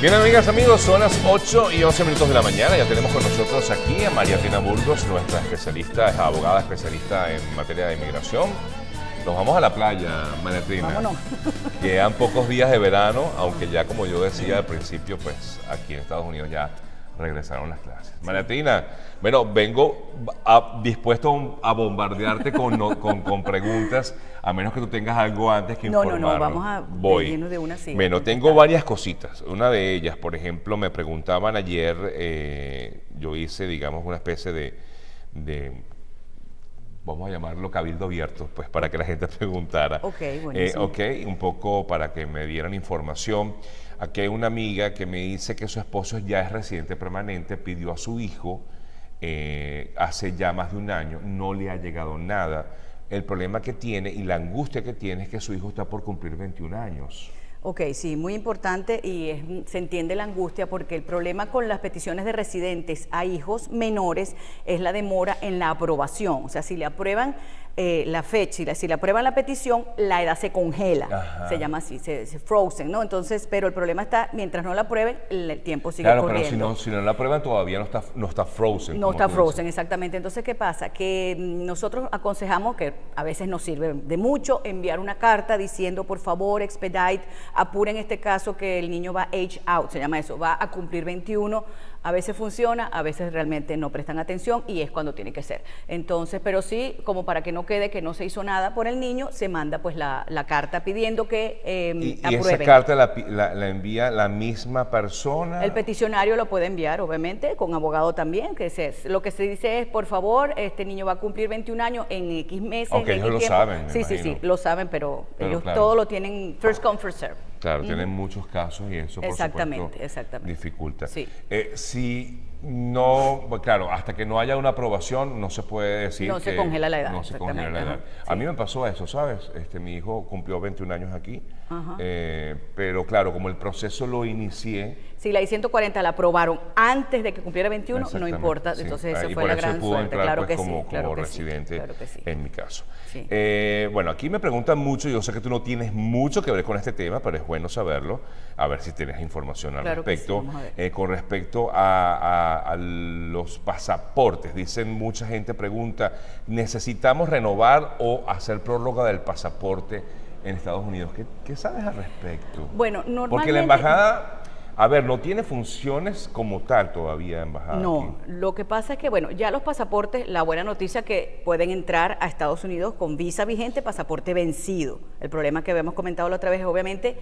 Bien, amigas, amigos, son las 8:11 de la mañana. Ya tenemos con nosotros aquí a Mariatina Burgos, nuestra especialista, es abogada especialista en materia de inmigración. Nos vamos a la playa, Mariatina. Vámonos. Quedan pocos días de verano, aunque ya, como yo decía al principio, pues aquí en Estados Unidos ya regresaron las clases. Sí. Mariatina, bueno, vengo dispuesto a bombardearte con preguntas, a menos que tú tengas algo antes que informarnos. No, vamos a irnos de una silla. Bueno, tengo varias cositas. Una de ellas, por ejemplo, me preguntaban ayer, yo hice, digamos, una especie de vamos a llamarlo cabildo abierto, pues para que la gente preguntara. Ok, buenísimo. Un poco para que me dieran información. Aquí hay una amiga que me dice que su esposo ya es residente permanente, pidió a su hijo hace ya más de un año, no le ha llegado nada. El problema que tiene y la angustia que tiene es que su hijo está por cumplir 21 años. Ok, sí, muy importante y se entiende la angustia porque el problema con las peticiones de residentes a hijos menores es la demora en la aprobación. O sea, si le aprueban la fecha, si le aprueban la petición, la edad se congela. Ajá. Se llama así, se frozen, ¿no? Entonces, pero el problema está, mientras no la aprueben, el tiempo sigue corriendo. Claro, pero si no la aprueban todavía no está frozen. No está frozen, exactamente. Entonces, ¿qué pasa? Que nosotros aconsejamos, que a veces nos sirve de mucho, enviar una carta diciendo, por favor, expedite, apuren este caso que el niño va age out, se llama eso, va a cumplir 21. A veces funciona, a veces realmente no prestan atención y es cuando tiene que ser. Entonces, pero sí, como para que no quede que no se hizo nada por el niño, se manda pues la carta pidiendo que aprueben. ¿Y esa carta la envía la misma persona? El peticionario lo puede enviar, obviamente, con abogado también, lo que se dice es, por favor, este niño va a cumplir 21 años en X meses. Aunque ellos lo saben, Sí, lo saben, pero ellos claro, todo lo tienen first come, first serve. Claro, tienen muchos casos y eso, por supuesto, dificulta. Sí. Si no, claro, hasta que no haya una aprobación, no se puede decir no se congela la edad. No se congela la edad. Sí. A mí me pasó eso, ¿sabes? Mi hijo cumplió 21 años aquí, pero claro, como el proceso lo inicié. Si la I-140 la aprobaron antes de que cumpliera 21, no importa. Sí. Entonces, esa fue la gran suerte. Entrar, claro pues, que como residente, claro que sí. En mi caso. Sí. Bueno, aquí me preguntan mucho, yo sé que tú no tienes mucho que ver con este tema, pero es bueno saberlo, a ver si tienes información al respecto. Sí, con respecto a los pasaportes, dicen mucha gente, pregunta, ¿necesitamos renovar o hacer prórroga del pasaporte en Estados Unidos? ¿Qué sabes al respecto? Bueno, normalmente... Porque la embajada... A ver, no tiene funciones como tal todavía embajada. No, aquí. Lo que pasa es que, bueno, ya los pasaportes, la buena noticia es que pueden entrar a Estados Unidos con visa vigente, pasaporte vencido. El problema que habíamos comentado la otra vez es, obviamente,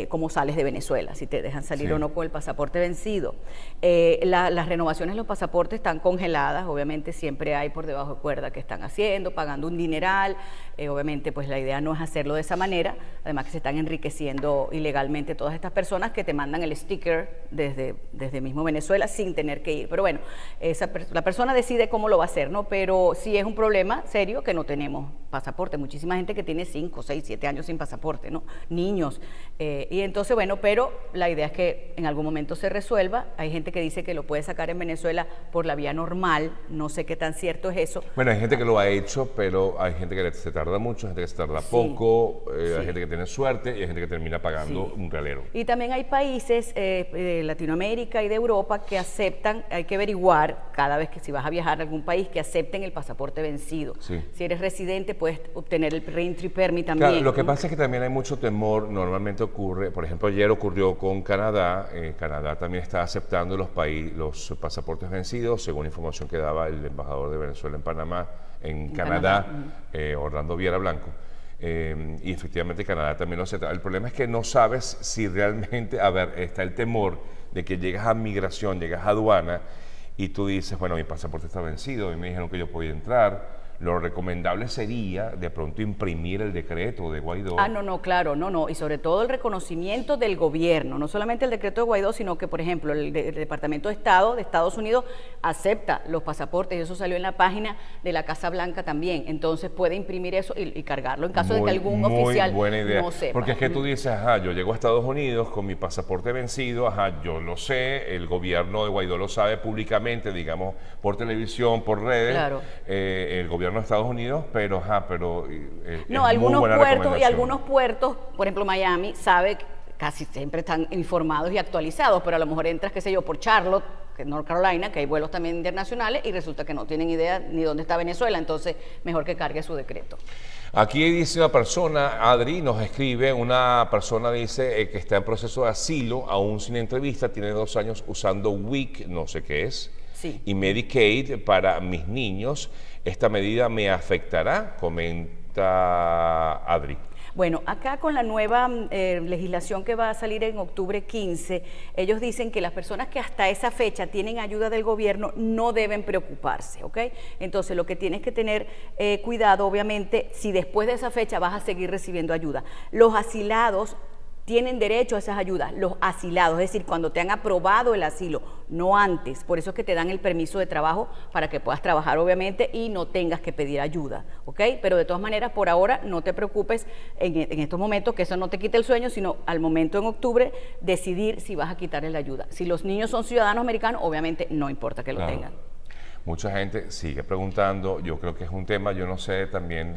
cómo sales de Venezuela, si te dejan salir o no con el pasaporte vencido. Las renovaciones de los pasaportes están congeladas, obviamente siempre hay por debajo de cuerda que están haciendo, pagando un dineral. Obviamente, pues la idea no es hacerlo de esa manera, además que se están enriqueciendo ilegalmente todas estas personas que te mandan el sticker desde mismo Venezuela sin tener que ir. Pero bueno, la persona decide cómo lo va a hacer, ¿no? Pero sí es un problema serio que no tenemos pasaporte. Muchísima gente que tiene 5, 6, 7 años sin pasaporte, ¿no? Niños. Y entonces, bueno, pero la idea es que en algún momento se resuelva. Hay gente que dice que lo puede sacar en Venezuela por la vía normal. No sé qué tan cierto es eso. Bueno, hay gente que lo ha hecho, pero hay gente que se tarda mucho, hay gente que se tarda poco, hay gente que tiene suerte y hay gente que termina pagando un realero. Y también hay países de Latinoamérica y de Europa que aceptan, hay que averiguar cada vez que si vas a viajar a algún país, que acepten el pasaporte vencido. Sí. Si eres residente, puedes obtener el Reentry Permit también. Claro, lo que pasa es que también hay mucho temor, normalmente ocurre, por ejemplo, ayer ocurrió con Canadá. Canadá también está aceptando los pasaportes vencidos, según información que daba el embajador de Venezuela en Panamá, en Canadá. Orlando Viera Blanco. Y efectivamente Canadá también lo acepta. El problema es que no sabes si realmente, a ver, está el temor de que llegas a migración, llegas a aduana y tú dices, bueno, mi pasaporte está vencido y me dijeron que yo podía entrar. Lo recomendable sería de pronto imprimir el decreto de Guaidó. No, y sobre todo el reconocimiento del gobierno, no solamente el decreto de Guaidó, sino que, por ejemplo, el Departamento de Estado de Estados Unidos acepta los pasaportes, y eso salió en la página de la Casa Blanca también, entonces puede imprimir eso y cargarlo en caso de que algún oficial buena idea. no sepa. Porque es que tú dices, yo llego a Estados Unidos con mi pasaporte vencido, yo lo sé, el gobierno de Guaidó lo sabe públicamente, digamos, por televisión, por redes, claro. El gobierno de Estados Unidos, pero no, algunos puertos, por ejemplo Miami, sabe casi siempre están informados y actualizados, pero a lo mejor entras, qué sé yo, por Charlotte, que es North Carolina, que hay vuelos también internacionales, y resulta que no tienen idea ni dónde está Venezuela, entonces mejor que cargue su decreto. Aquí dice una persona, Adri nos escribe, una persona dice que está en proceso de asilo, aún sin entrevista, tiene 2 años usando WIC, no sé qué es, Sí. y Medicaid para mis niños. ¿Esta medida me afectará? Comenta Adri. Bueno, acá con la nueva legislación que va a salir en octubre 15, ellos dicen que las personas que hasta esa fecha tienen ayuda del gobierno no deben preocuparse, ¿ok? Entonces, lo que tienes que tener cuidado, obviamente, si después de esa fecha vas a seguir recibiendo ayuda. Los asilados tienen derecho a esas ayudas, los asilados, es decir, cuando te han aprobado el asilo, no antes. Por eso es que te dan el permiso de trabajo para que puedas trabajar, obviamente, y no tengas que pedir ayuda, ¿ok? Pero de todas maneras, por ahora, no te preocupes en estos momentos, que eso no te quite el sueño, sino al momento en octubre, decidir si vas a quitarle la ayuda. Si los niños son ciudadanos americanos, obviamente no importa que lo tengan. Mucha gente sigue preguntando, yo creo que es un tema, yo no sé también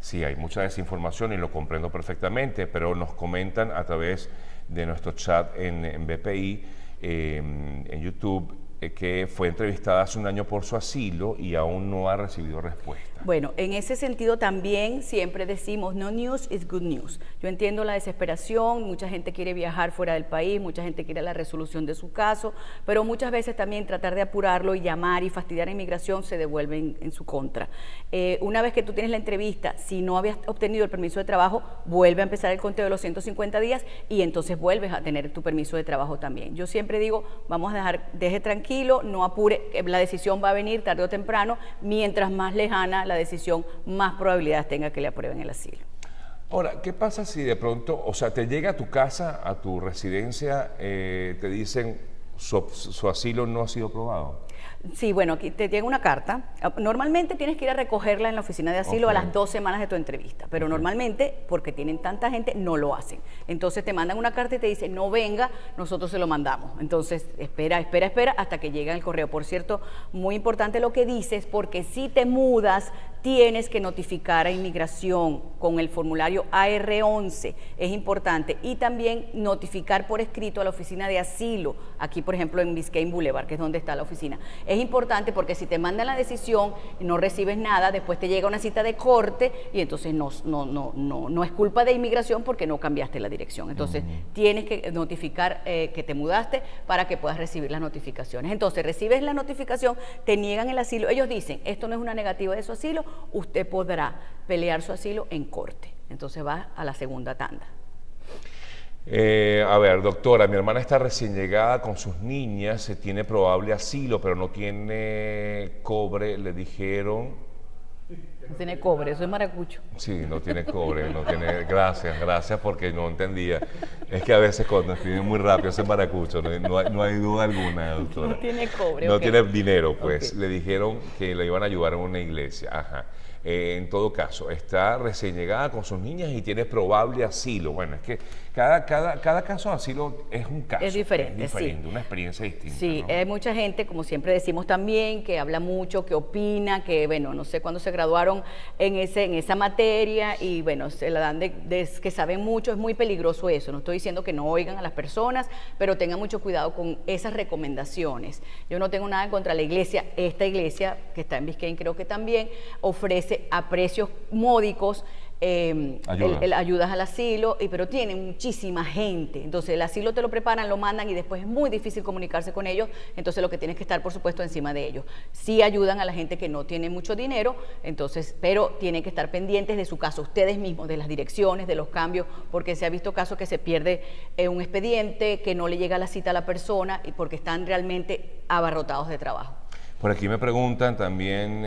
sí, hay mucha desinformación y lo comprendo perfectamente, pero nos comentan a través de nuestro chat en BPI, en YouTube, que fue entrevistada hace 1 año por su asilo y aún no ha recibido respuesta. Bueno, en ese sentido también siempre decimos, no news is good news. Yo entiendo la desesperación, mucha gente quiere viajar fuera del país, mucha gente quiere la resolución de su caso, pero muchas veces también tratar de apurarlo y llamar y fastidiar a inmigración se devuelve en su contra. Una vez que tú tienes la entrevista, si no habías obtenido el permiso de trabajo, vuelve a empezar el conteo de los 150 días y entonces vuelves a tener tu permiso de trabajo también. Yo siempre digo, vamos a deje tranquilo, no apure, la decisión va a venir tarde o temprano, mientras más lejana la decisión, más probabilidades tenga que le aprueben el asilo. Ahora, ¿qué pasa si de pronto, o sea, te llega a tu casa, a tu residencia, te dicen su asilo no ha sido aprobado? Sí, bueno, aquí te llega una carta. Normalmente tienes que ir a recogerla en la oficina de asilo a las 2 semanas de tu entrevista, pero normalmente, porque tienen tanta gente, no lo hacen. Entonces te mandan una carta y te dicen, no venga, nosotros se lo mandamos. Entonces, espera hasta que llegue el correo. Por cierto, muy importante lo que dices, porque si te mudas, tienes que notificar a inmigración con el formulario AR11, es importante, y también notificar por escrito a la oficina de asilo, aquí por ejemplo en Biscayne Boulevard, que es donde está la oficina. Es importante porque si te mandan la decisión y no recibes nada, después te llega una cita de corte y entonces no es culpa de inmigración porque no cambiaste la dirección. Entonces tienes que notificar que te mudaste para que puedas recibir las notificaciones. Entonces recibes la notificación, te niegan el asilo, ellos dicen, esto no es una negativa de su asilo, usted podrá pelear su asilo en corte. Entonces va a la segunda tanda. A ver, doctora, mi hermana está recién llegada con sus niñas, se tiene probable asilo, pero no tiene cobre, le dijeron. No tiene cobre, eso es maracucho. Sí, no tiene cobre, no tiene. Gracias porque no entendía. Es que a veces cuando escriben muy rápido es maracucho, no hay duda alguna, doctora. No tiene cobre. No tiene dinero, pues. Le dijeron que le iban a ayudar a una iglesia. Ajá. En todo caso, está recién llegada con sus niñas y tiene probable asilo. Bueno, es que cada caso de asilo es un caso. Es diferente, sí. Sí. Una experiencia distinta. Sí, ¿no? hay mucha gente, como siempre decimos también, que habla mucho, que opina, que bueno, no sé cuándo se graduaron en esa materia y bueno, se la dan de que saben mucho, es muy peligroso eso. No estoy diciendo que no oigan a las personas, pero tengan mucho cuidado con esas recomendaciones. Yo no tengo nada contra la iglesia, esta iglesia que está en Biscayne creo que también ofrece a precios módicos ayudas al asilo, pero tienen muchísima gente, entonces el asilo te lo preparan, lo mandan y después es muy difícil comunicarse con ellos, entonces lo que tienes que estar por supuesto encima de ellos. Sí ayudan a la gente que no tiene mucho dinero, entonces, pero tienen que estar pendientes de su caso, ustedes mismos, de las direcciones, de los cambios, porque se ha visto casos que se pierde un expediente, que no le llega la cita a la persona y porque están realmente abarrotados de trabajo. Por aquí me preguntan también,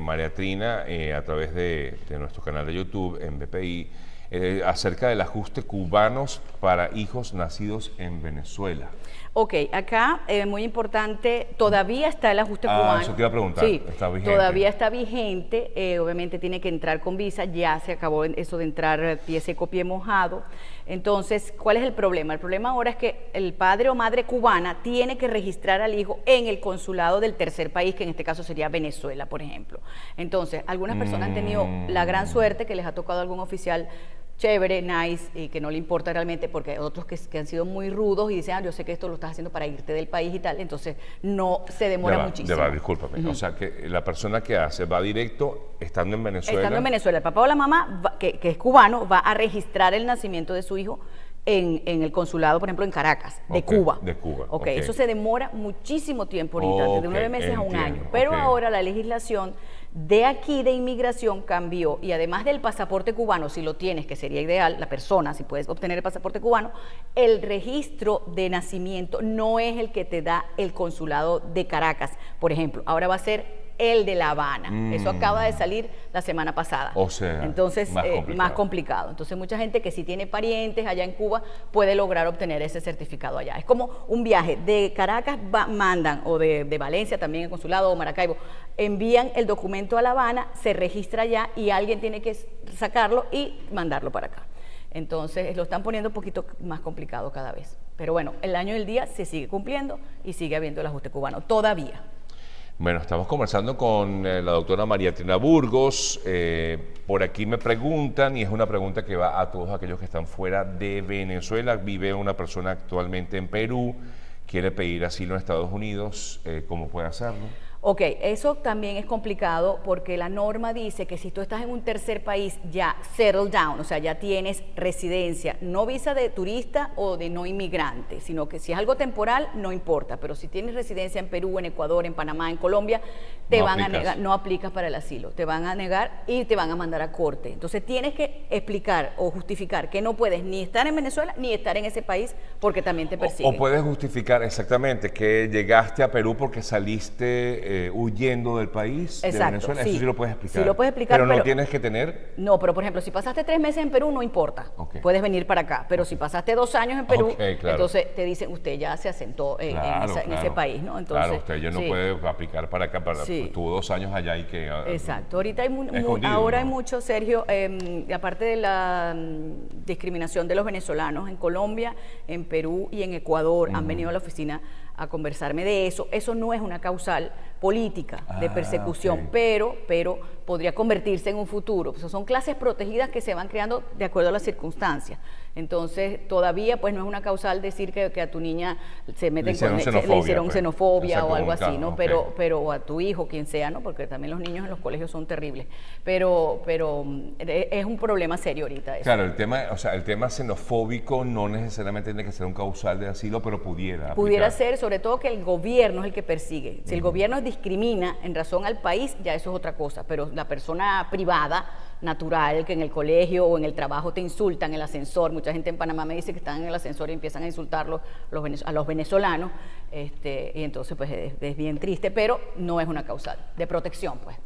María Trina, a través de nuestro canal de YouTube en BPI, acerca del ajuste cubanos para hijos nacidos en Venezuela. Ok, acá muy importante, todavía está el ajuste cubano. Eso te iba a preguntar, sí, está vigente. Todavía está vigente, obviamente tiene que entrar con visa, ya se acabó eso de entrar pie seco, pie mojado. Entonces, ¿cuál es el problema? El problema ahora es que el padre o madre cubana tiene que registrar al hijo en el consulado del tercer país, que en este caso sería Venezuela, por ejemplo. Entonces, algunas personas han tenido la gran suerte que les ha tocado algún oficial chévere, nice, y que no le importa realmente, porque hay otros que han sido muy rudos y dicen, yo sé que esto lo estás haciendo para irte del país y tal, entonces no se demora muchísimo. Discúlpame. O sea, que la persona que hace va directo, estando en Venezuela. Estando en Venezuela, el papá o la mamá, que es cubano, va a registrar el nacimiento de su hijo en el consulado, por ejemplo, en Caracas, de Cuba. De Cuba. Okay. Eso se demora muchísimo tiempo ahorita, desde 9 meses a un año. Pero ahora la legislación de aquí de inmigración cambió, y además del pasaporte cubano, si lo tienes, que sería ideal, la persona, si puedes obtener el pasaporte cubano, el registro de nacimiento no es el que te da el consulado de Caracas, por ejemplo. Ahora va a ser el de La Habana. Eso acaba de salir la semana pasada. O sea, entonces, más complicado. Entonces, mucha gente que sí tiene parientes allá en Cuba puede lograr obtener ese certificado allá. Es como un viaje de Caracas, mandan, o de Valencia también, el consulado, o Maracaibo, envían el documento a La Habana, se registra allá y alguien tiene que sacarlo y mandarlo para acá. Entonces, lo están poniendo un poquito más complicado cada vez. Pero bueno, el año del día se sigue cumpliendo y sigue habiendo el ajuste cubano, todavía. Bueno, estamos conversando con la doctora María Trina Burgos. Por aquí me preguntan, y es una pregunta que va a todos aquellos que están fuera de Venezuela. Vive una persona actualmente en Perú, quiere pedir asilo en Estados Unidos. ¿Cómo puede hacerlo? Ok, eso también es complicado porque la norma dice que si tú estás en un tercer país ya settle down, o sea, ya tienes residencia, no visa de turista o de no inmigrante, sino que si es algo temporal no importa, pero si tienes residencia en Perú, en Ecuador, en Panamá, en Colombia, te van a negar, no aplicas para el asilo, te van a negar y te van a mandar a corte. Entonces tienes que explicar o justificar que no puedes ni estar en Venezuela ni estar en ese país porque también te persiguen. O puedes justificar exactamente que llegaste a Perú porque saliste huyendo del país. Exacto, de Venezuela. Eso sí lo puedes explicar. Sí lo puedes explicar, pero no tienes que tener... No, pero por ejemplo, si pasaste 3 meses en Perú, no importa. Puedes venir para acá. Pero si pasaste 2 años en Perú, entonces te dicen, usted ya se asentó en ese país, ¿no? Entonces, claro, usted ya no puede aplicar para acá, tuvo 2 años allá y que... Exacto. Ahorita hay mucho, Sergio, aparte de la discriminación de los venezolanos en Colombia, en Perú y en Ecuador, han venido a la oficina a conversarme de eso. Eso no es una causal política de persecución, pero podría convertirse en un futuro. Pues son clases protegidas que se van creando de acuerdo a las circunstancias. Entonces, todavía pues no es una causal decir que a tu niña le hicieron xenofobia o algo así, ¿no? Pero a tu hijo, quien sea, ¿no? Porque también los niños en los colegios son terribles. Pero es un problema serio ahorita eso. Claro, el tema xenofóbico no necesariamente tiene que ser un causal de asilo, pero pudiera ser, sobre todo que el gobierno es el que persigue. Si el gobierno discrimina en razón al país, ya eso es otra cosa, pero la persona privada, natural, que en el colegio o en el trabajo te insultan en el ascensor, mucha gente en Panamá me dice que están en el ascensor y empiezan a insultarlos a los venezolanos, y entonces pues es bien triste, pero no es una causal de protección, pues.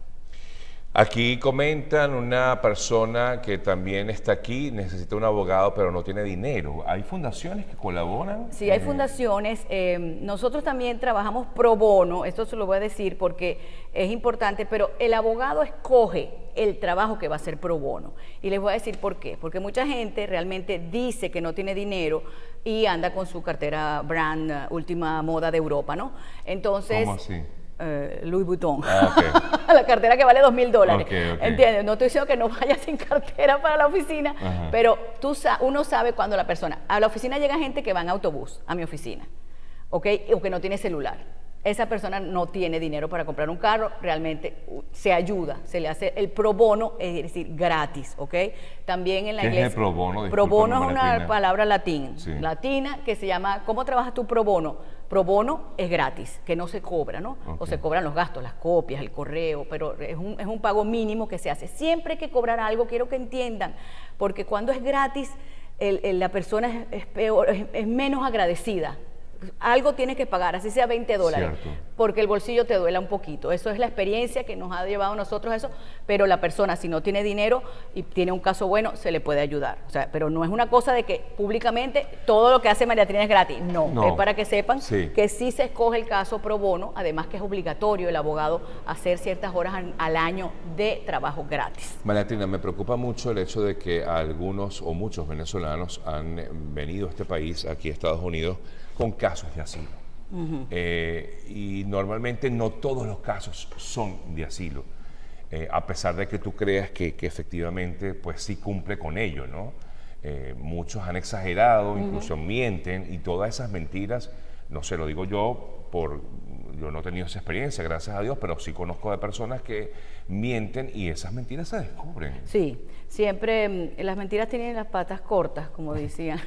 Aquí comentan, una persona que también está aquí, necesita un abogado pero no tiene dinero. ¿Hay fundaciones que colaboran? Sí, hay fundaciones. Nosotros también trabajamos pro bono, esto se lo voy a decir porque es importante, pero el abogado escoge el trabajo que va a ser pro bono. Y les voy a decir por qué. Porque mucha gente realmente dice que no tiene dinero y anda con su cartera brand, última moda de Europa, ¿no? Entonces... ¿Cómo así? Louis Vuitton, la cartera que vale $2,000. ¿Entiendes? No estoy diciendo que no vayas sin cartera para la oficina, pero uno sabe cuando la persona, a la oficina llega gente que va en autobús a mi oficina, o que no tiene celular. Esa persona no tiene dinero para comprar un carro, realmente se ayuda, se le hace el pro bono, es decir, gratis, ¿ok? También en la iglesia. ¿Qué es el pro bono? Pro bono es una palabra latina que se llama, ¿cómo trabajas tu pro bono? Pro bono es gratis, que no se cobra, ¿no? O se cobran los gastos, las copias, el correo, pero es un pago mínimo que se hace. Siempre hay que cobrar algo, quiero que entiendan, porque cuando es gratis, la persona es menos agradecida. Algo tienes que pagar, así sea $20, porque el bolsillo te duela un poquito. Eso es la experiencia que nos ha llevado a nosotros a eso, pero la persona, si no tiene dinero y tiene un caso bueno, se le puede ayudar. O sea, pero no es una cosa de que públicamente todo lo que hace María Trina es gratis. No, es para que sepan que sí se escoge el caso pro bono, además que es obligatorio el abogado hacer ciertas horas al año de trabajo gratis. María Trina, me preocupa mucho el hecho de que algunos o muchos venezolanos han venido a este país, aquí a Estados Unidos, con casos de asilo. Y normalmente no todos los casos son de asilo. a pesar de que tú creas que efectivamente pues sí cumple con ello, ¿no? Muchos han exagerado, incluso mienten, y todas esas mentiras, no se lo digo yo, yo no he tenido esa experiencia, gracias a Dios, pero sí conozco de personas que mienten y esas mentiras se descubren. Sí, siempre las mentiras tienen las patas cortas, como decían,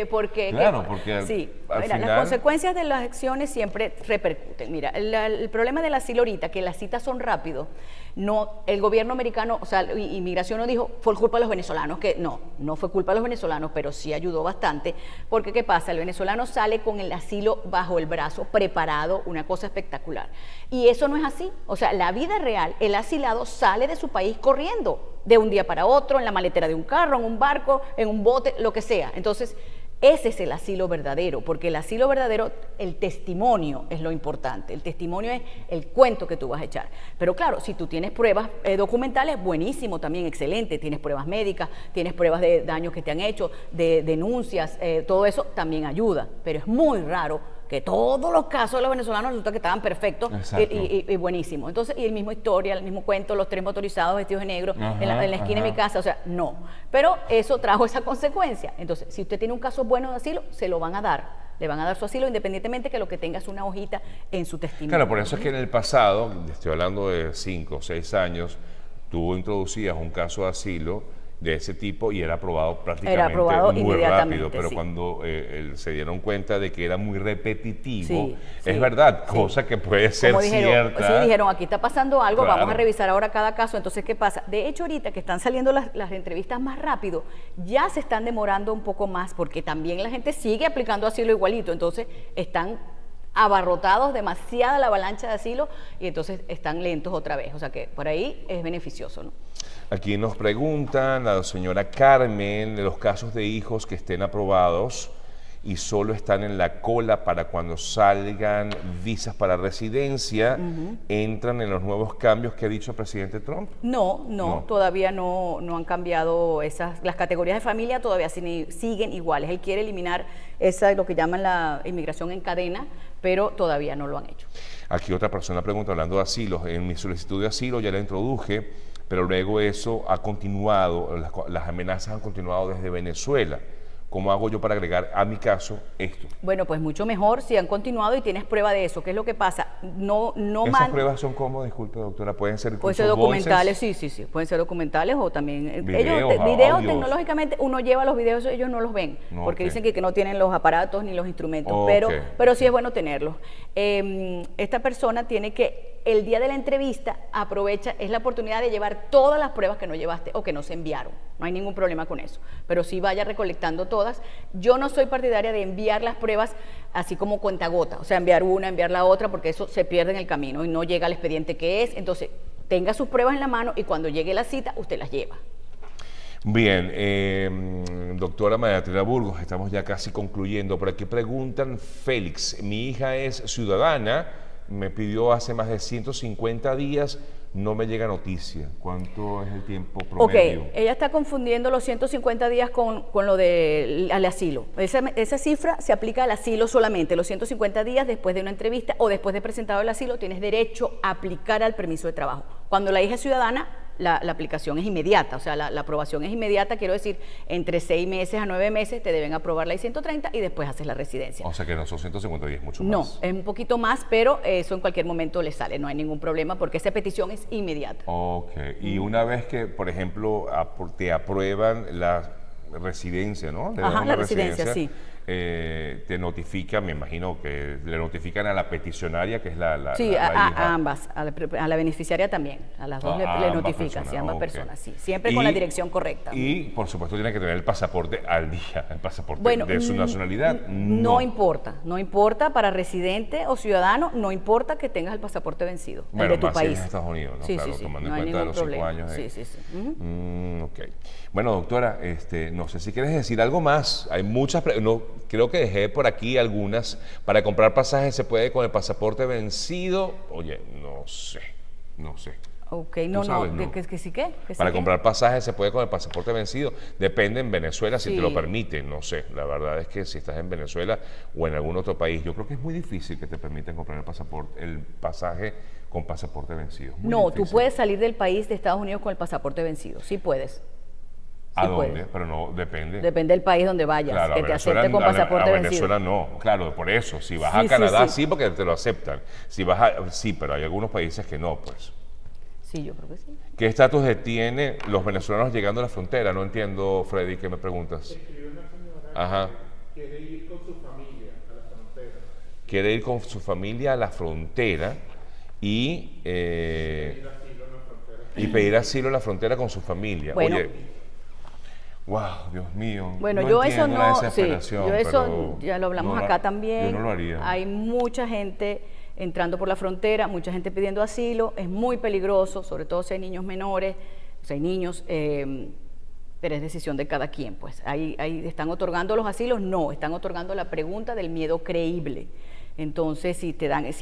porque, claro, porque sí, al mira, final... las consecuencias de las acciones siempre repercuten. Mira, el problema del asilo ahorita, que las citas son rápido, no, el gobierno americano, o sea, inmigración no dijo, fue culpa de los venezolanos, que no fue culpa de los venezolanos, pero sí ayudó bastante, porque ¿qué pasa? El venezolano sale con el asilo bajo el brazo, preparado, una cosa espectacular. Y eso no es así, o sea, la vida real, el asilado sale de su país corriendo, de un día para otro, en la maletera de un carro, en un barco, en un bote, lo que sea. Entonces, ese es el asilo verdadero, porque el asilo verdadero, el testimonio es lo importante, el testimonio es el cuento que tú vas a echar. Pero claro, si tú tienes pruebas documentales, buenísimo también, excelente, tienes pruebas médicas, tienes pruebas de daños que te han hecho, de denuncias, todo eso también ayuda, pero es muy raro que todos los casos de los venezolanos resulta que estaban perfectos y buenísimos. Entonces, y el mismo historia, el mismo cuento, los 3 motorizados vestidos de negro en la esquina de mi casa, o sea, no. Pero eso trajo esa consecuencia. Entonces, si usted tiene un caso bueno de asilo, se lo van a dar. Le van a dar su asilo independientemente que lo que tenga es una hojita en su testimonio. Claro, por eso es que en el pasado, estoy hablando de 5 o 6 años, tú introducías un caso de asilo de ese tipo y era aprobado prácticamente muy rápido, pero sí. Cuando se dieron cuenta de que era muy repetitivo, sí, es verdad, cosa que puede ser cierta. Sí, dijeron, aquí está pasando algo, claro. Vamos a revisar ahora cada caso. Entonces, ¿qué pasa? De hecho, ahorita que están saliendo las entrevistas más rápido, ya se están demorando un poco más, porque también la gente sigue aplicando asilo igualito, entonces están abarrotados, demasiada la avalancha de asilo, y entonces están lentos otra vez, o sea que por ahí es beneficioso, ¿no? Aquí nos preguntan, la señora Carmen, de los casos de hijos que estén aprobados y solo están en la cola para cuando salgan visas para residencia, ¿entran en los nuevos cambios que ha dicho el presidente Trump? No, todavía no han cambiado las categorías de familia, todavía siguen iguales. Él quiere eliminar lo que llaman la inmigración en cadena, pero todavía no lo han hecho. Aquí otra persona pregunta, hablando de asilos, en mi solicitud de asilo ya la introduje, pero luego eso ha continuado, las amenazas han continuado desde Venezuela. ¿Cómo hago yo para agregar a mi caso esto? Bueno, pues mucho mejor si han continuado y tienes prueba de eso. ¿Qué es lo que pasa? ¿Esas pruebas son cómo, disculpe doctora? ¿Pueden ser documentales? Sí. Pueden ser documentales o también... Videos tecnológicamente uno lleva los videos, ellos no los ven, porque dicen que no tienen los aparatos ni los instrumentos, pero sí es bueno tenerlos. Esta persona tiene que, el día de la entrevista, es la oportunidad de llevar todas las pruebas que no llevaste o que no se enviaron. No hay ningún problema con eso, pero sí vaya recolectando todas. Yo no soy partidaria de enviar las pruebas así como cuentagota, o sea, enviar una, enviar la otra, porque eso se pierde en el camino y no llega al expediente que es. Entonces, tenga sus pruebas en la mano y cuando llegue la cita, usted las lleva. Bien, doctora María Trinidad Burgos, estamos ya casi concluyendo. Por aquí preguntan, Félix, mi hija es ciudadana, me pidió hace más de 150 días, no me llega noticia. ¿Cuánto es el tiempo promedio? Ok, ella está confundiendo los 150 días con lo del asilo. Esa cifra se aplica al asilo solamente. Los 150 días después de una entrevista o después de presentado el asilo, tienes derecho a aplicar al permiso de trabajo. Cuando la hija es ciudadana, la aplicación es inmediata, o sea, la aprobación es inmediata, quiero decir, entre 6 meses a 9 meses te deben aprobar la I-130 y después haces la residencia. O sea que no son 150 días, mucho más. No, es un poquito más, pero eso en cualquier momento le sale, no hay ningún problema porque esa petición es inmediata. Ok, y una vez que, por ejemplo, te aprueban la residencia, ¿no? La residencia, sí. Te notifica, me imagino que le notifican a la peticionaria, que es la sí, hija. A ambas, a la beneficiaria también, a las dos le notifican, sí, ambas personas, sí, siempre con la dirección correcta. Y, por supuesto, tiene que tener el pasaporte al día, el pasaporte de su nacionalidad. No importa para residente o ciudadano, no importa que tengas el pasaporte vencido, el de tu país. En Estados Unidos, ¿no? Sí, claro, sí, tomando no en hay cuenta ningún los problema. 5 años. Sí. Ok. Bueno, doctora, no sé si quieres decir algo más. Hay muchas, creo que dejé por aquí algunas. Para comprar pasajes se puede con el pasaporte vencido. Oye, no sé. Ok, Tú no, sabes, ¿no? que sí qué. Que sí Para qué. comprar pasajes se puede con el pasaporte vencido. Depende en Venezuela si Sí. te lo permiten, no sé. La verdad es que si estás en Venezuela o en algún otro país, yo creo que es muy difícil que te permitan comprar el pasaje con pasaporte vencido. Muy No, tú difícil. puedes salir del país de Estados Unidos con el pasaporte vencido. Sí puedes. ¿A Sí dónde? puedes. Pero no, depende. Depende del país donde vayas, Claro, a que te Venezuela, acepte con pasaporte a vencido. Venezuela no, claro, por eso. Si vas a Sí, sí, Canadá, sí. sí, porque te lo aceptan. Sí, pero hay algunos países que no, pues. Sí, yo creo que sí. ¿Qué estatus tienen los venezolanos llegando a la frontera? No entiendo, Freddy, ¿qué me preguntas? Escribió una señora Ajá. que quiere ir con su familia a la frontera. Quiere ir con su familia a la frontera y, y pedir asilo en la frontera con su familia. Bueno. Oye, wow, Dios mío. Bueno, yo yo eso entiendo la no, sí, desesperación, yo eso pero ya lo hablamos no acá también. Yo no lo haría. Hay mucha gente entrando por la frontera, mucha gente pidiendo asilo, es muy peligroso, sobre todo si hay niños menores, si hay niños, pero es decisión de cada quien, pues. Ahí están otorgando los asilos, no, están otorgando la pregunta del miedo creíble. Entonces, si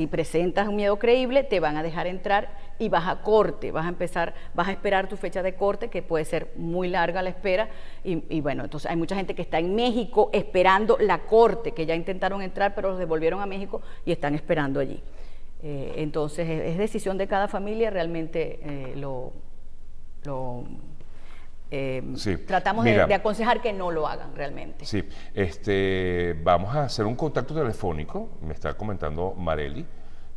presentas un miedo creíble, te van a dejar entrar y vas a corte, vas a esperar tu fecha de corte, que puede ser muy larga la espera, y bueno, entonces hay mucha gente que está en México esperando la corte, que ya intentaron entrar, pero los devolvieron a México y están esperando allí. Entonces, es decisión de cada familia, realmente Sí. tratamos Mira, de aconsejar que no lo hagan realmente. Sí, vamos a hacer un contacto telefónico, me está comentando Marely,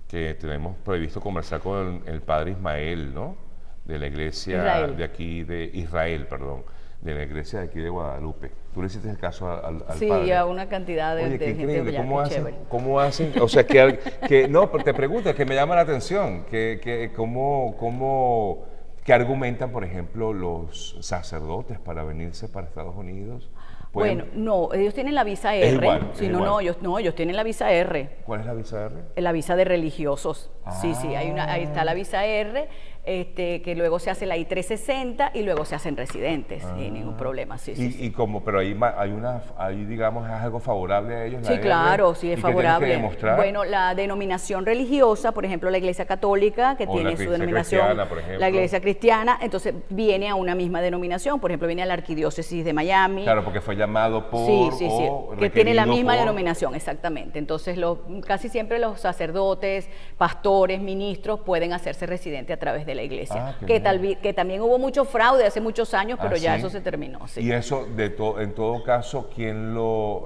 que tenemos previsto conversar con el padre Ismael, ¿no? De la iglesia Israel. de aquí, de Israel, perdón, de la iglesia de aquí de Guadalupe. Tú le hiciste el caso al Sí, padre. a una cantidad de Oye, qué gente increíble, allá, qué chévere. ¿cómo hacen? O sea, no, pero te pregunto, que me llama la atención, ¿qué argumentan, por ejemplo, los sacerdotes para venirse para Estados Unidos? Bueno, no, ellos tienen la visa Es R. igual, Sí, es no, igual. ellos tienen la visa R. ¿Cuál es la visa R? La visa de religiosos. Sí, ahí está la Ah. visa R, que luego se hace la I-360 y luego se hacen residentes, sin ningún problema. Sí, sí, sí. Pero ahí digamos, es algo favorable a ellos. la Sí, R, claro, sí, ¿y es qué tienes que favorable. demostrar? Bueno, la denominación religiosa, por ejemplo, la Iglesia Católica, que O la tiene su Iglesia denominación, Cristiana, por ejemplo. la Iglesia Cristiana, entonces viene a una misma denominación, por ejemplo, viene a la Arquidiócesis de Miami. Claro, porque fue llamado por Sí, o que tiene la requerido misma por- denominación, exactamente. Entonces, casi siempre los sacerdotes, pastores, ministros pueden hacerse residentes a través de la iglesia. Ah, qué bien. Que también hubo mucho fraude hace muchos años, pero ¿Ah, ya sí? eso se terminó. Sí. Y eso, en todo caso, ¿quién lo,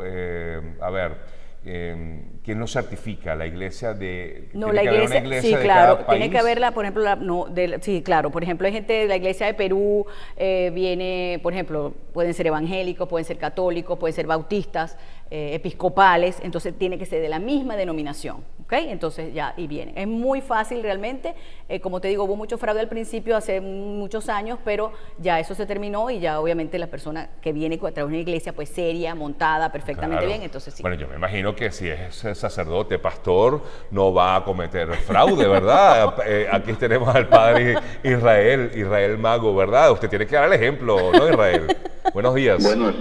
quién lo certifica? ¿La iglesia de...? No, ¿tiene la que haber iglesia, una iglesia sí, de claro, cada tiene que país? haberla, por ejemplo, sí, claro, por ejemplo, hay gente de la iglesia de Perú, viene, por ejemplo, pueden ser evangélicos, pueden ser católicos, pueden ser bautistas, episcopales, entonces tiene que ser de la misma denominación, ¿ok? Entonces ya, y vienen. Es muy fácil realmente, como te digo, hubo mucho fraude al principio, hace muchos años, pero ya eso se terminó y ya obviamente la persona que viene a través de una iglesia, pues seria, montada, perfectamente Claro. bien, entonces sí. Bueno, yo me imagino que si es sacerdote, pastor, no va a cometer fraude, ¿verdad? Aquí tenemos al padre Israel Mago, ¿verdad? Usted tiene que dar el ejemplo, ¿no, Israel? Buenos días. Bueno,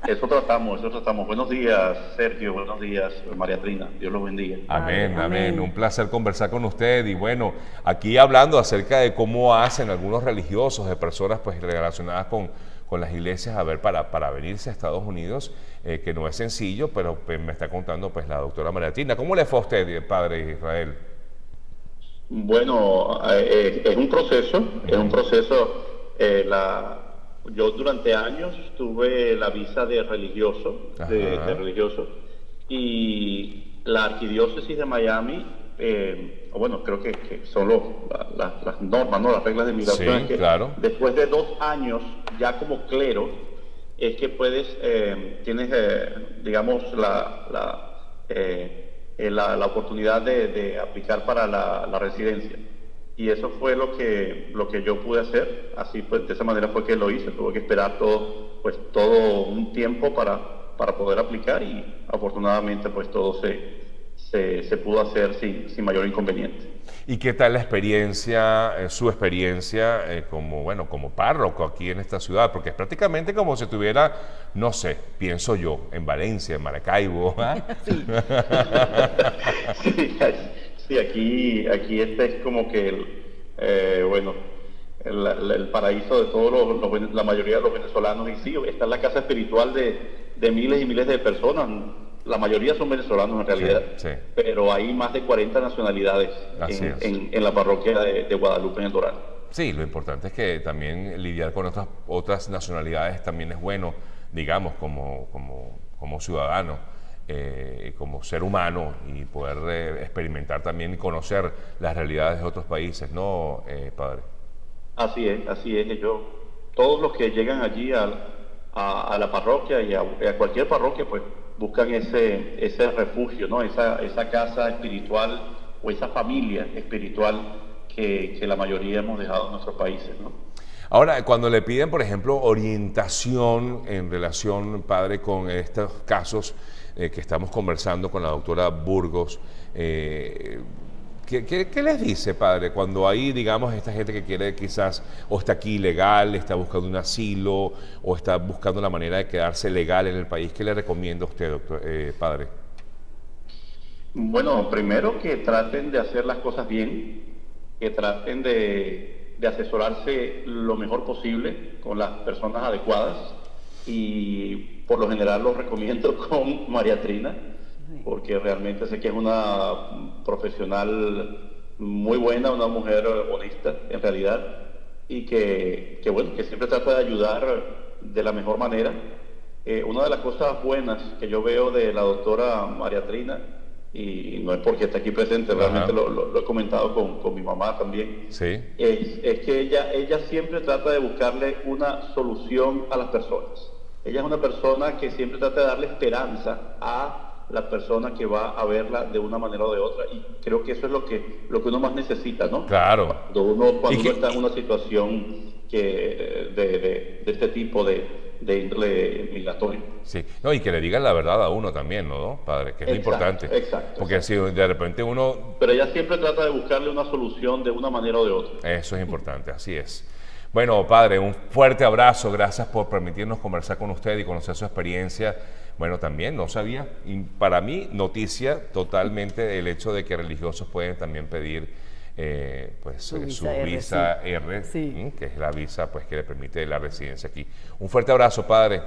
eso tratamos. Buenos días, Sergio, buenos días, María Trina, Dios los bendiga. Amén, Amén. amén. Un placer conversar con usted. Y bueno, aquí hablando acerca de cómo hacen algunos religiosos, de personas pues relacionadas con las iglesias, a ver, para venirse a Estados Unidos, que no es sencillo, pero pues, me está contando pues la doctora María Trina. ¿Cómo le fue a usted, padre Israel? Bueno, es un proceso, yo durante años tuve la visa de religioso, de Ajá. religioso, y la arquidiócesis de Miami, bueno, creo que son las normas, ¿no? Las reglas de migración. Sí, es que claro. después de 2 años, ya como clero, es que tienes, digamos, la oportunidad de aplicar para la residencia. Y eso fue lo que yo pude hacer. Así pues, de esa manera fue que lo hice. Tuve que esperar todo un tiempo para poder aplicar, y afortunadamente pues todo se pudo hacer sin mayor inconveniente. ¿Y qué tal la experiencia, su experiencia como párroco aquí en esta ciudad? Porque es prácticamente como si estuviera, no sé, pienso yo, en Valencia, en Maracaibo. ¿Ah? Sí, aquí este es como que bueno, el paraíso de todos la mayoría de los venezolanos. Y sí, esta es la casa espiritual de miles y miles de personas. La mayoría son venezolanos en realidad, Sí, sí. pero hay más de 40 nacionalidades Así es. en la parroquia de Guadalupe en el Doral. Sí, lo importante es que también lidiar con otras nacionalidades también es bueno, digamos, como ciudadano, como ser humano, y poder experimentar también y conocer las realidades de otros países, ¿no, padre? Así es, así es. Todos los que llegan allí a la parroquia y a cualquier parroquia, pues buscan ese refugio, ¿no? Esa casa espiritual o esa familia espiritual que la mayoría hemos dejado en nuestros países, ¿no? Ahora, cuando le piden, por ejemplo, orientación en relación, padre, con estos casos que estamos conversando con la doctora Burgos, ¿qué les dice, padre, cuando hay, digamos, esta gente que quiere quizás, o está aquí ilegal, está buscando un asilo, o está buscando una manera de quedarse legal en el país? ¿Qué le recomienda a usted, doctor, padre? Bueno, primero que traten de hacer las cosas bien, que traten de asesorarse lo mejor posible con las personas adecuadas, y por lo general los recomiendo con María Trina, porque realmente sé que es una profesional muy buena, una mujer honesta en realidad, y que bueno, que siempre trata de ayudar de la mejor manera. Una de las cosas buenas que yo veo de la doctora María Trina, y no es porque está aquí presente, realmente lo he comentado con mi mamá también, Sí. es que ella siempre trata de buscarle una solución a las personas. Ella es una persona que siempre trata de darle esperanza a la persona que va a verla de una manera o de otra, y creo que eso es lo que uno más necesita, ¿no? Claro. Cuando uno está en una situación de este tipo de índole migratorio. Sí, no, y que le digan la verdad a uno también, ¿no, padre? Que es lo importante. Exacto. Porque si de repente uno... Pero ella siempre trata de buscarle una solución de una manera o de otra. Eso es importante, así es. Bueno, padre, un fuerte abrazo, gracias por permitirnos conversar con usted y conocer su experiencia. Bueno, también no sabía, y para mí noticia totalmente el hecho de que religiosos pueden también pedir su visa R, Sí. que es la visa pues que le permite la residencia aquí. Un fuerte abrazo, padre.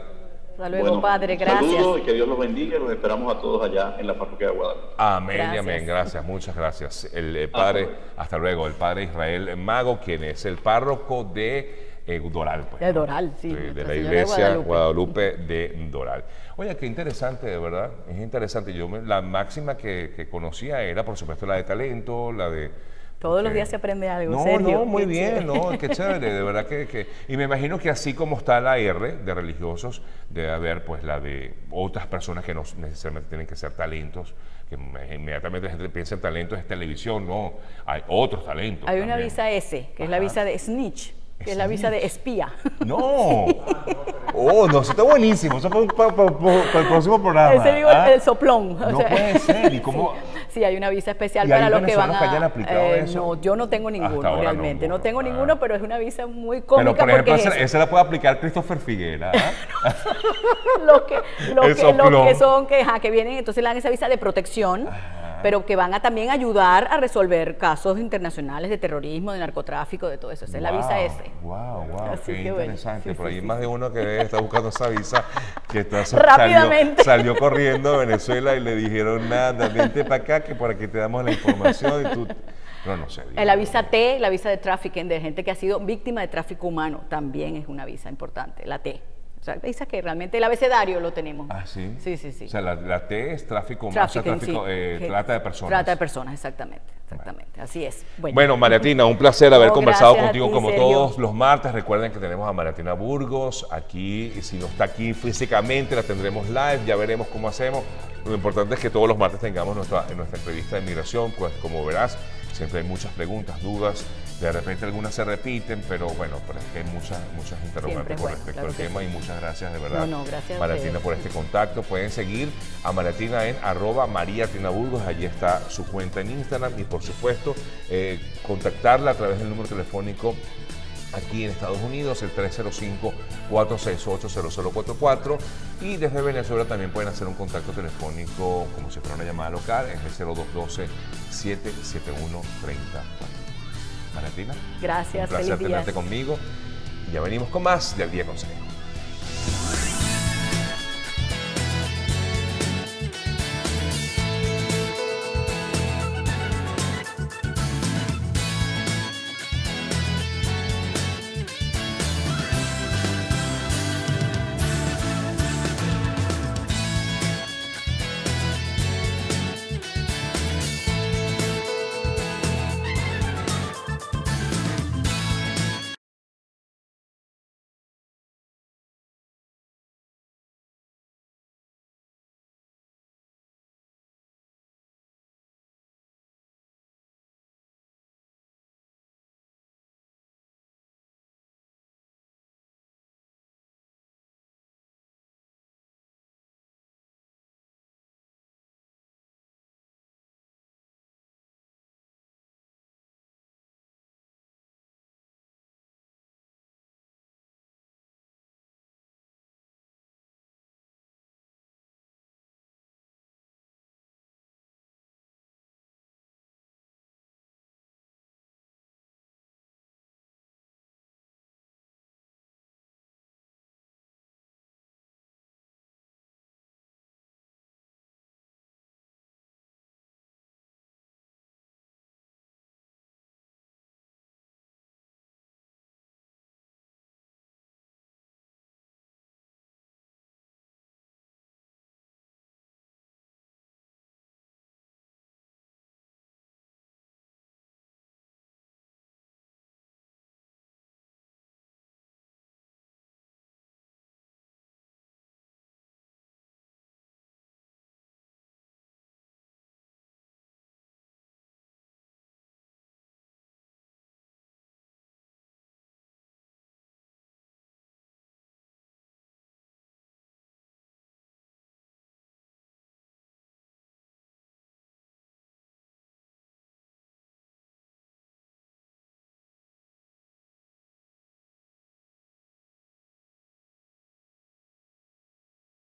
Hasta luego, Bueno, padre, gracias. Saludos y que Dios los bendiga, y los esperamos a todos allá en la parroquia de Guadalupe. Amén y Gracias. amén, gracias, muchas gracias. El padre, hasta luego, el padre Israel Mago, quien es el párroco de Doral. Pues, De Doral, sí, De Nuestra la Señora de iglesia Guadalupe. Guadalupe de Doral. Oye, qué interesante, de verdad, es interesante. La máxima que conocía era, por supuesto, la de talento, la de... Todos los días se aprende algo, No, Sergio. no, muy Qué bien, chévere. no, qué chévere, de verdad que... Y me imagino que así como está la R de religiosos, debe haber pues la de otras personas que no necesariamente tienen que ser talentos, que inmediatamente la gente piensa en talentos, es televisión, no, hay otros talentos. Hay una también. visa S, que es la Ajá. visa de snitch, que es la visa de espía. No, oh, no, eso está buenísimo, eso para el próximo programa. Ese digo, ¿Ah? el soplón. o No sea, puede ser, ¿y cómo...? Sí, hay una visa especial ¿Y hay para los que van venezolanos que hayan aplicado eso? No, yo no tengo ninguno ahora no, realmente. No, no. tengo Ah. ninguno, pero es una visa muy cómica. Pero, por ejemplo, porque es esa la puede aplicar Christopher Figuera. ¿Ah? los que, El soplón. que son que vienen, entonces le dan esa visa de protección, pero que van a también ayudar a resolver casos internacionales de terrorismo, de narcotráfico, de todo eso. Esa es la visa S. Wow, Así qué que bueno, interesante. sí, Por sí, ahí sí, más sí. de uno que está buscando esa visa, que Rápidamente. salió corriendo a Venezuela y le dijeron, nada, vente para acá, que por aquí te damos la información y tú... No sé. La visa T, la visa de trafficking, de gente que ha sido víctima de tráfico humano, también es una visa importante, la T. O sea, visa que realmente el abecedario lo tenemos. Ah, ¿sí? Sí, sí, sí. O sea, la T es tráfico humano, o sea, Trafficking, sí. trata de personas. Trata de personas, exactamente. Así es. Bueno, Mariatina, un placer haber No, conversado gracias a contigo ti, como Sergio. todos los martes. Recuerden que tenemos a Mariatina Burgos aquí, y si no está aquí físicamente, la tendremos live, ya veremos cómo hacemos. Lo importante es que todos los martes tengamos nuestra entrevista de migración, pues como verás, siempre hay muchas preguntas, dudas, de repente algunas se repiten, pero bueno, pero es que hay muchas interrogantes Siempre es con bueno, respecto claro al que tema, sí. y muchas gracias de verdad, No, gracias a Mariatina, ustedes. por este contacto. Pueden seguir a Mariatina en @mariatinaburgos, allí está su cuenta en Instagram, y por supuesto contactarla a través del número telefónico aquí en Estados Unidos, el 305-468-0044, y desde Venezuela también pueden hacer un contacto telefónico como si fuera una llamada local, es el 0212-771-30. Valentina. Gracias, Un placer feliz día. tenerte conmigo. Y ya venimos con más del Día Consejero.